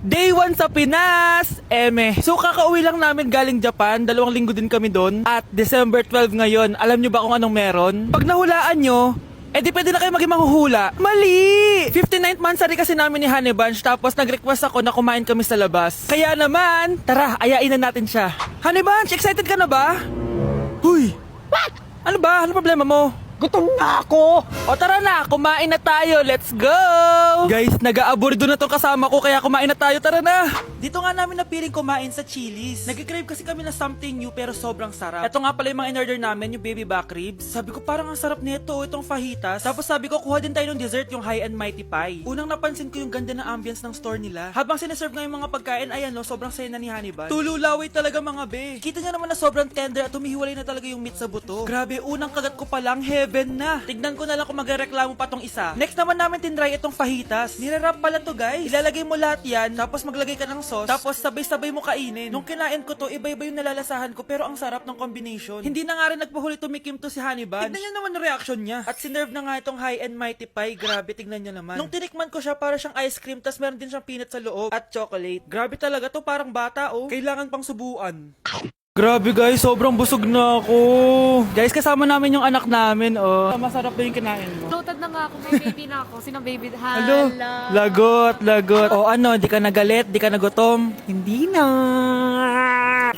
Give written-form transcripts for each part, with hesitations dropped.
Day 1 sa Pinas! So kakauwi lang namin galing Japan, 2 linggo din kami doon. At December 12 ngayon, alam nyo ba kung anong meron? Pag nahulaan nyo, di pwede na kayo maging manghuhula. Mali! 59th monthsary kasi namin ni Honey Bunch, tapos nag-request ako na kumain kami sa labas. Kaya naman, tara, ayain na natin siya. Honey Bunch, excited ka na ba? Huy! What? Ano ba? Ano problema mo? Gutom na ako! O tara na, kumain na tayo, let's go! Guys, nag-aabordo na tong kasama ko, kaya kumain na tayo, tara na! Dito nga namin napiling kumain sa Chili's. Nag-crave kasi kami na something new pero sobrang sarap. Ito nga pala yung mga in-order namin, yung baby back ribs. Sabi ko parang ang sarap nito, itong fajitas. Tapos sabi ko kuha din tayo ng dessert, yung high and mighty pie. Unang napansin ko yung ganda ng ambience ng store nila. Habang sineserve nga yung mga pagkain, ayan no, sobrang saya na ni Honey Bunch. Tululaway talaga mga be. Kita niya naman na sobrang tender at humihiwalay na talaga yung meat sa buto. Grabe, unang kagat ko pa lang, heaven na. Tignan ko na lang kung magreklamo pa tong isa. Next naman namin tinry itong fajitas. Nirarap pala to guys. Ilalagay mo lahat yan, tapos maglagay ka ng sauce, tapos sabay-sabay mo kainin. Nung kinain ko to, iba-iba yung nalalasahan ko, pero ang sarap ng combination. Hindi na nga rin nagpahuli tumikim to si Honey Bunch. Tignan nyo naman ang reaction niya. At sinerve na nga itong high and mighty pie. Grabe, tignan nyo naman. Nung tinikman ko siya, para siyang ice cream, tas meron din siyang peanut sa loob at chocolate. Grabe talaga to, parang bata oh. Kailangan pang subuan. Grabe guys, sobrang busog na ako. Guys, kasama namin yung anak namin, oh. Masarap ba yung kinain mo? Loaded na nga ako, may baby na ako. Sino baby? Hello? Hala. Lagot. O ano, di ka nagalit, di ka nagutom? Hindi na.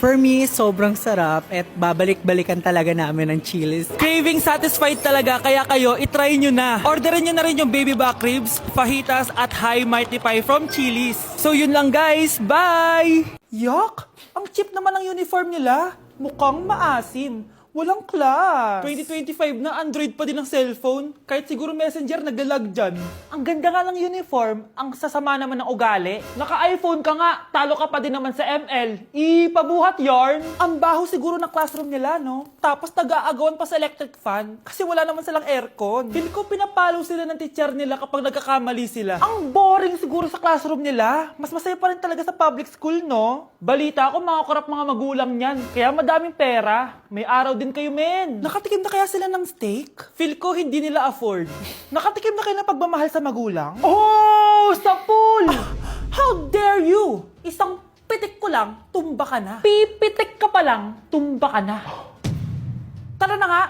For me, sobrang sarap at babalik-balikan talaga namin ng Chili's. Craving satisfied talaga, kaya kayo, itry nyo na. Orderin nyo na rin yung baby back ribs, fajitas, at high mighty pie from Chili's. So yun lang guys, bye! Yuck! Ang cheap naman ang uniform nila. Mukhang maasim. Walang class. 2025 na, Android pa din ang cellphone. Kahit siguro Messenger naglalag dyan. Ang ganda nga ng uniform, ang sasama naman ng ugali. Naka-iPhone ka nga, talo ka pa din naman sa ML. Ipabuhat yarn. Ang baho siguro ng classroom nila, no? Tapos nag-aagawan pa sa electric fan kasi wala naman silang aircon. Feel ko pinapalo sila ng teacher nila kapag nagkakamali sila. Ang boring siguro sa classroom nila. Mas masaya pa rin talaga sa public school, no? Balita ko, mga korap mga magulang niyan. Kaya madaming pera. May araw din kayo, men. Nakatikim na kaya sila ng steak? Feel ko hindi nila afford. Nakatikim na kayo ng pagmamahal sa magulang? Oh! Sa pool! How dare you? Isang pitik ko lang, tumba ka na. Pipitik ka pa lang, tumba ka na. Tara na nga.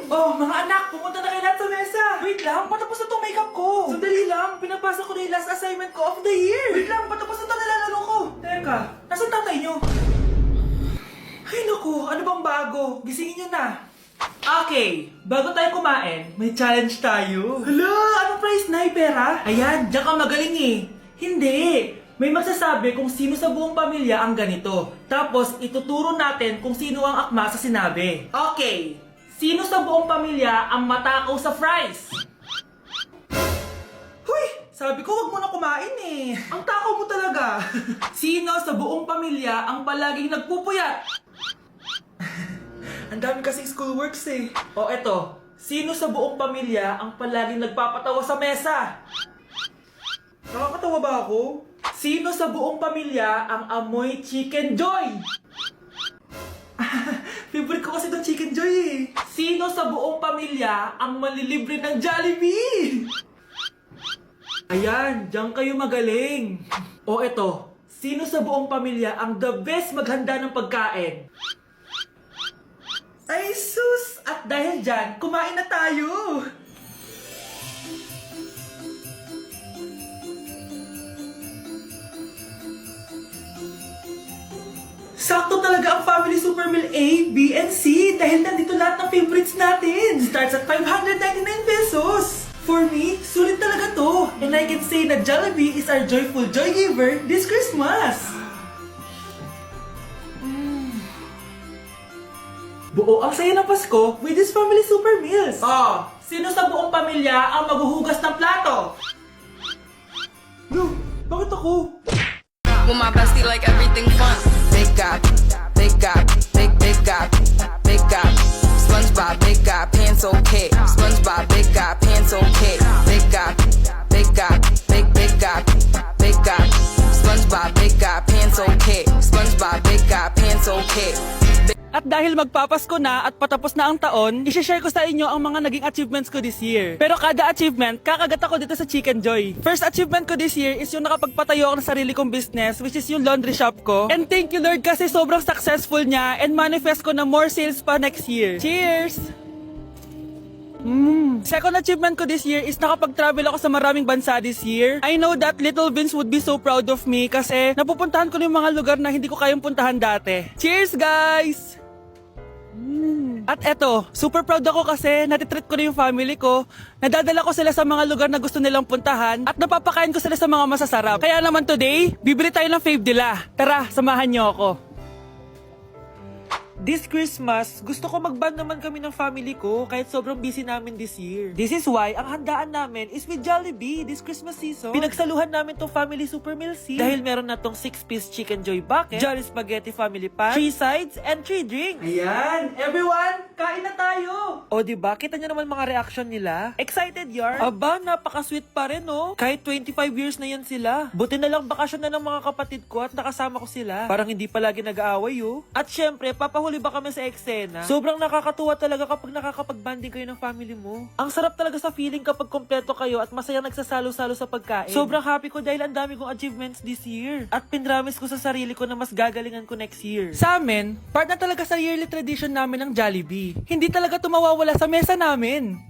Oh, mga anak, pumunta na kayo lahat sa mesa. Wait lang, patapos na itong makeup ko. Sandali lang, pinapasa ko na yung last assignment ko of the year. Wait lang, patapos na ito nilalaro ko. Teka, nasan tatay nyo? Ay naku, ano bang bago? Gisingin nyo na. Okay, bago tayo kumain, may challenge tayo. Hala, anong prize na? Pera? Ayan, diyan ka magaling eh. Hindi. May magsasabi kung sino sa buong pamilya ang ganito. Tapos, ituturo natin kung sino ang akma sa sinabi. Okay. Sino sa buong pamilya ang matakaw sa fries? Huy! Sabi ko wag mo na kumain eh. Ang takaw mo talaga. Sino sa buong pamilya ang palaging nagpupuyat? Ang dami kasing schoolworks eh. O eto, sino sa buong pamilya ang palaging nagpapatawa sa mesa? Nakakatawa ba ako? Sino sa buong pamilya ang amoy chicken joy? Favorite ko kasi itong Chicken Joy eh. Sino sa buong pamilya ang malilibre ng Jollibee? Ayan, diyan kayo magaling. O eto, sino sa buong pamilya ang the best maghanda ng pagkain? Ay sus! At dahil dyan, kumain na tayo! Sakto talaga ang Family Super Meal A, B, and C dahil nandito lahat ng favorites natin. Starts at 599 pesos. For me, sulit talaga to. And I can say na Jollibee is our joyful joy giver this Christmas. Buo ang saya ng Pasko with this Family Super Meals. Oh, sino sa buong pamilya ang maghuhugas ng plato? No, bakit ako? With my bestie, like everything fun. Big guy, big guy, big guy, big guy. SpongeBob, big guy, pants okay. SpongeBob, big guy, pants okay. Big guy, big guy, big guy. it's okay. At dahil magpapasko na at patapos na ang taon, isi-share ko sa inyo ang mga naging achievements ko this year. Pero kada achievement, kakagat ako dito sa Chicken Joy. First achievement ko this year is yung nakapagpatayo ako ng sarili kong business, which is yung laundry shop ko. And thank you Lord kasi sobrang successful niya and manifest ko na more sales pa next year. Cheers! Second achievement ko this year is nakapag-travel ako sa maraming bansa this year. I know that Little Vince would be so proud of me kasi napupuntahan ko na yung mga lugar na hindi ko kayang puntahan dati. Cheers guys! At eto, super proud ako kasi natitreat ko na yung family ko, nadadala ko sila sa mga lugar na gusto nilang puntahan at napapakain ko sila sa mga masasarap. Kaya naman today, bibili tayo ng fave nila. Tara, samahan niyo ako. This Christmas, gusto ko mag-band naman kami ng family ko kahit sobrang busy namin this year. This is why ang handaan namin is with Jollibee this Christmas season. Pinagsaluhan namin tong family super meal scene dahil meron na tong 6-piece Chicken Joy bucket, Jolly Spaghetti Family Pan, 3 sides, and 3 drinks. Ayan! Everyone, kain na tayo! O diba, kita nyo naman mga reaction nila? Excited yar? Aba, napaka-sweet pa rin no? Kahit 25 years na yan sila. Buti na lang bakasyon na ng mga kapatid ko at nakasama ko sila. Parang hindi palagi nag-aaway oh. At syempre, papahuli ba kami sa eksena? Sobrang nakakatuwa talaga kapag nakakapag-banding kayo ng family mo. Ang sarap talaga sa feeling kapag kompleto kayo at masayang nagsasalo-salo sa pagkain. Sobrang happy ko dahil ang dami kong achievements this year. At pinramis ko sa sarili ko na mas gagalingan ko next year. Sa amin, part na talaga sa yearly tradition namin ng Jollibee. Hindi talaga tumawawala sa mesa namin.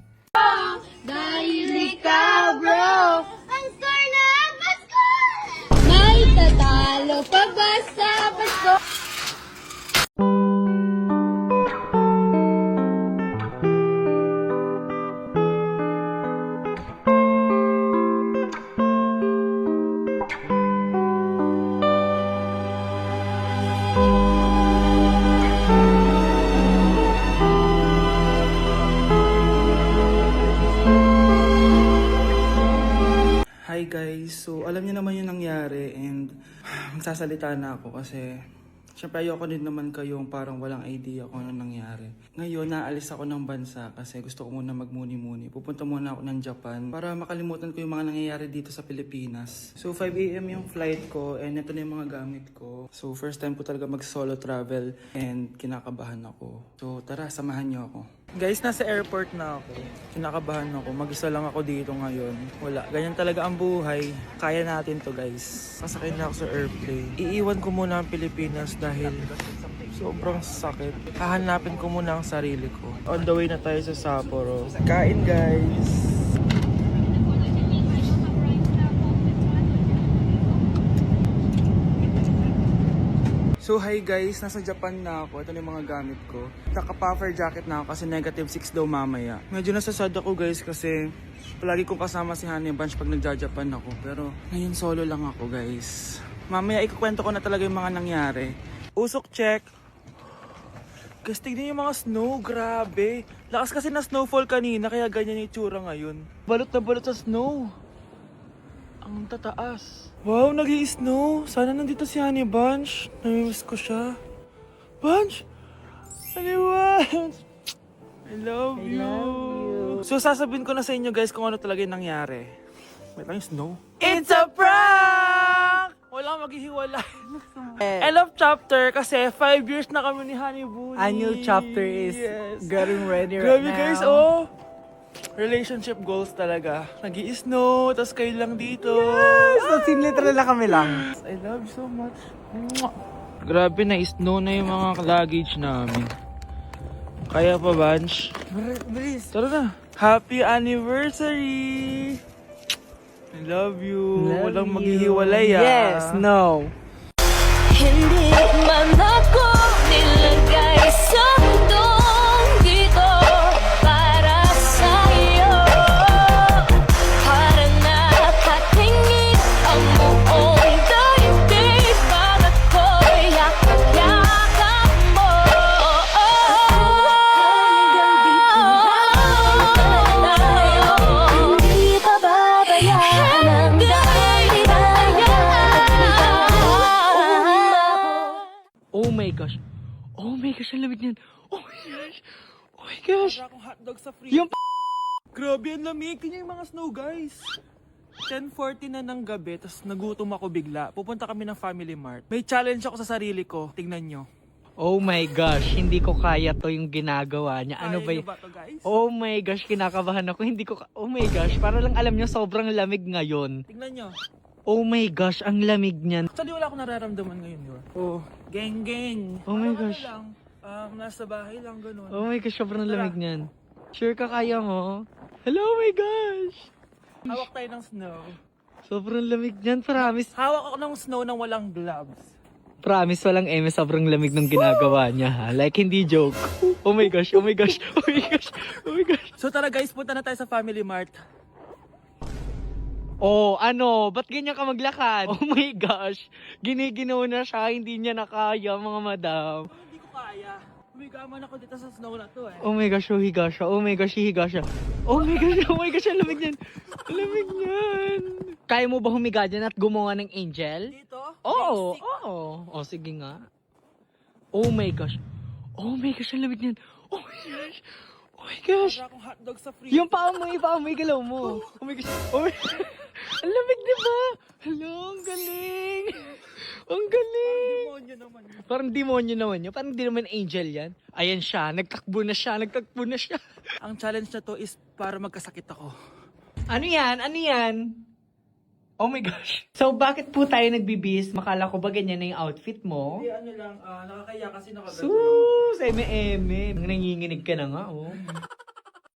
Dahil ikaw, bro, ang star na Pasko! May tatalo pa ba sa Pasko? Hi guys, so alam niyo naman yung nangyari and magsasalita na ako kasi syempre ayoko din naman kayong parang walang idea kung ano nangyari. Ngayon, naalis ako ng bansa kasi gusto ko muna magmuni-muni. Pupunta muna ako ng Japan para makalimutan ko yung mga nangyayari dito sa Pilipinas. So 5 AM yung flight ko and ito na yung mga gamit ko. So first time ko talaga mag-solo travel and kinakabahan ako. So tara, samahan niyo ako. Guys, nasa airport na ako. Kinakabahan ako. Mag-isa lang ako dito ngayon. Wala. Ganyan talaga ang buhay. Kaya natin to guys. Sasakay na ako sa airplane. Iiwan ko muna ang Pilipinas dahil sobrang sakit. Hahanapin ko muna ang sarili ko. On the way na tayo sa Sapporo. Kain guys! So hi guys, nasa Japan na ako. Ito na yung mga gamit ko. Naka-puffer jacket na ako kasi -6 daw mamaya. Medyo nasasad ako guys kasi palagi kong kasama si Honey Bunch pag nagja-Japan ako. Pero ngayon solo lang ako guys. Mamaya ikukwento ko na talaga yung mga nangyari. Usok check. Guys, tignan yung mga snow. Grabe. Lakas kasi na snowfall kanina kaya ganyan yung itsura ngayon. Balot na balot sa snow. Ang tataas. Wow, nag-i-snow. Sana nandito si Honey Bunch. Namimiss ko siya. Bunch! Honey Bunch! I love you. So, sasabihin ko na sa inyo guys kung ano talaga yung nangyari. May lang yung snow. It's a prank! Wala maghihiwalay. I love chapter kasi 5 years na kami ni Honey Bunny. A new chapter is getting ready right Grabe now. guys, oh! Relationship goals talaga. Nag-i-snow, tas kayo lang dito. Yes! So, literal na kami lang. I love you so much. Mwah! Grabe, na-snow na yung mga luggage namin. Kaya pa, Bunch? Bilis. Tara na. Happy anniversary! I love you. Walang maghihiwalay ah. Yes, no. Hindi man ako nilagay sa mundong dito para sa'yo. Para nakatingin ang buong daigdig pag ako'y yakap-yakap mo. Hindi pababayaan ang Oh my gosh. Oh my gosh, ang lamig niyan. Oh my gosh. Oh my gosh. Wala akong hotdog sa fridge. Yung Grabe, ang lamig. Tingnan yung mga snow, guys. 10:40 na ng gabi, tapos nagutom ako bigla. Pupunta kami ng Family Mart. May challenge ako sa sarili ko. Tingnan nyo. Oh my gosh, hindi ko kaya to yung ginagawa niya. Ano ba Kaya yun? nyo ba to, guys? Oh my gosh, kinakabahan ako. Hindi ko oh my gosh, para lang alam niyo sobrang lamig ngayon. Tingnan nyo. Oh my gosh, ang lamig niyan. Actually, wala akong nararamdaman ngayon, yun. Oh. Geng-geng. Oh my Parang gosh. Ano lang, nasa bahay lang, ganun. Oh my gosh, sobrang Tara. lamig niyan. Sure ka kaya mo? Hello, oh my gosh. Hawak tayo ng snow. Sobrang lamig niyan, promise. Hawak ako ng snow nang walang gloves. Promise, walang eme, sobrang lamig ng ginagawa niya ha. Like, hindi joke. Oh my gosh, oh my gosh, oh my gosh, oh my gosh. So tara guys, punta na tayo sa Family Mart. Oh, ano? Ba't ganyan ka maglakad? Oh my gosh. Giniginaw na siya, hindi niya na kaya, mga madam. Hindi ko kaya. Humigaman ako dito sa snow na to eh. Oh my gosh, higa siya. Oh my gosh, higa siya. Oh my gosh, ang lamig niyan. Ang lamig niyan. Kaya mo ba humiga dyan at gumawa ng angel? Dito? Oo, Basic. oo. O, sige nga. Oh my gosh. Oh my gosh, ang lamig niyan. Oh my gosh. Oh my gosh. Wala akong hotdog sa freezer. Yung paa mo, galaw mo. Oh my gosh. Oh my... Ang lamig, di ba? Hello, ang galing. Ang galing. Demonyo naman yun. Parang demonyo naman yun. Parang di naman angel yan. Ayan siya. Nagtakbo na siya. Ang challenge na to is para magkasakit ako. Ano yan? Ano yan? Oh my gosh. So, bakit po tayo nagbibis? Makala ko ba ganyan na yung outfit mo? Hindi, ano lang, nakakaya kasi Sus! Eme-eme. Nanginginig ka na nga, oh.